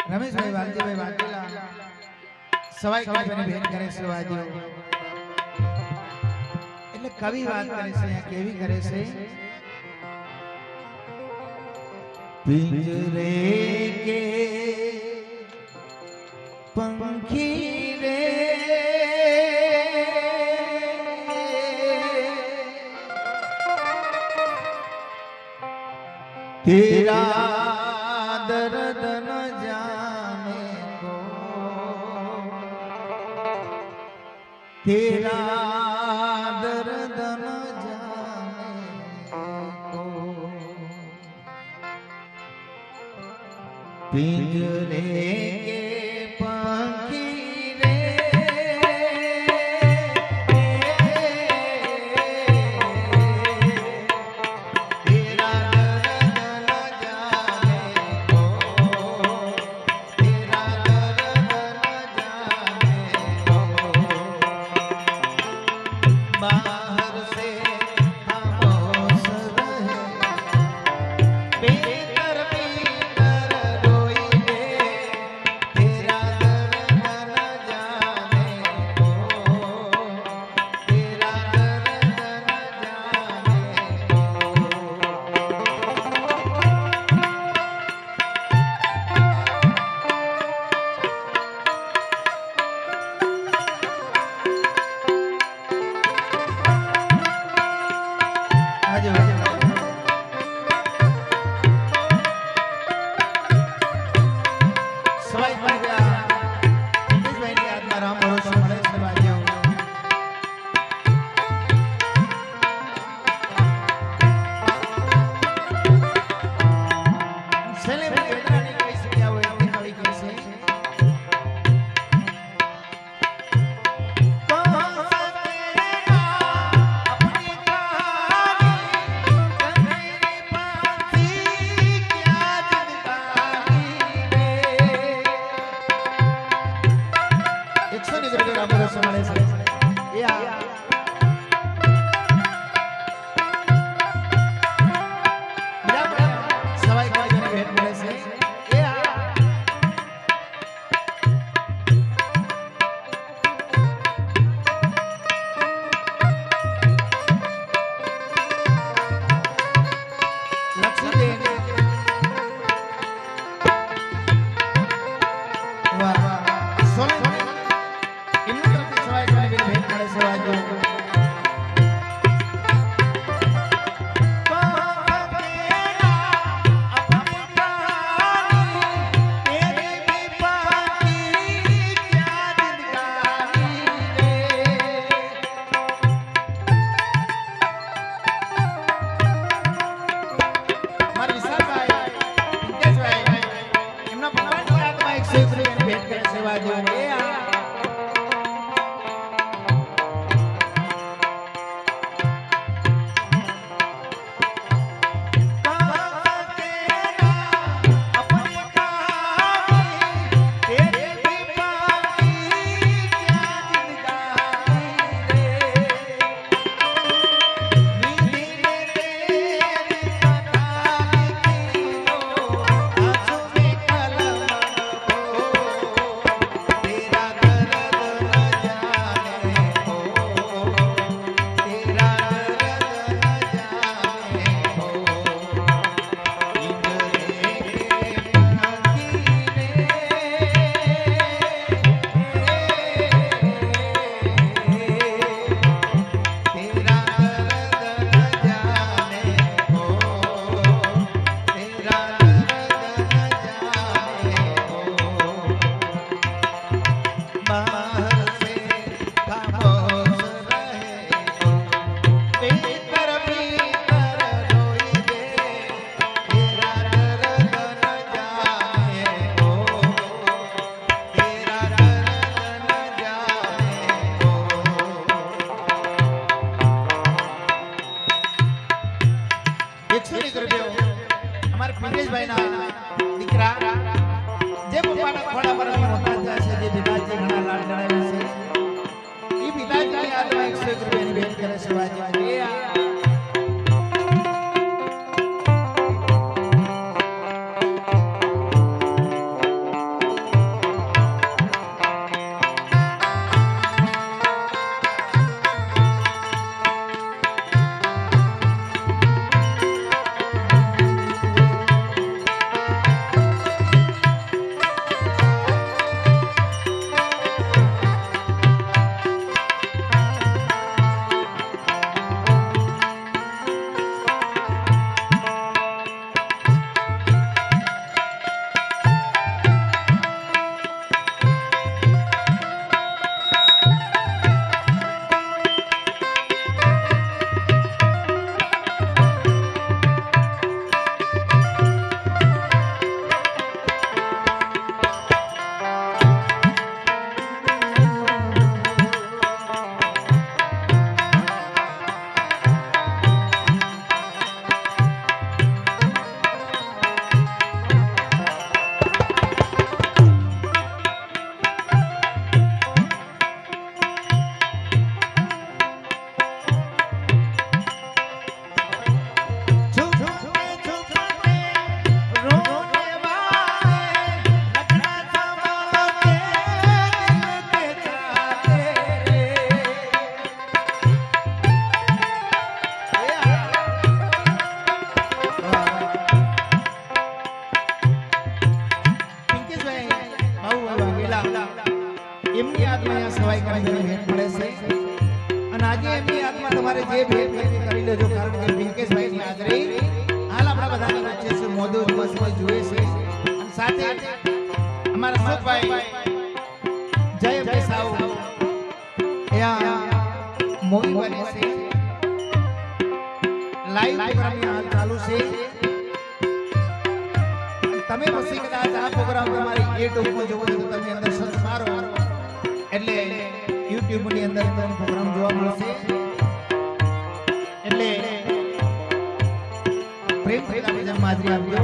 રમેશભાઈ વાલજીભાઈ વાઘેલા સવાઈ કવિની ભેટ કરે છે વાજીઓ એટલે કવિ વાત કરે છે આ કેવી કરે છે પિંજરે કે पंखी रे तेरा दर्द न जाने को तेरा दर्द न जाने को पिंजरे એમની આત્મા અહીંયા સવાઈ કરીને ભેટ મળે છે અને આજે એમની આત્મા તમારે જે ભેટ કરી લેજો કારણ કે પિંકેશભાઈની હાજરી હાલ આપણા બધાની વચ્ચે છે મોદો દિવસમાં જુએ છે અને સાથે અમારા સુખભાઈ જય બેસાવ અહીંયા મૂવી બને છે લાઈવ પ્રોગ્રામ હાલ ચાલુ છે તમે પછી કદાચ આ પ્રોગ્રામ તમારી YouTube પર જોવો તો તમે અંદર સર્ચ મારો એટલે YouTube ની અંદર તમને પ્રોગ્રામ જોવા મળશે એટલે પ્રેમ ભેગા હાજરી આપજો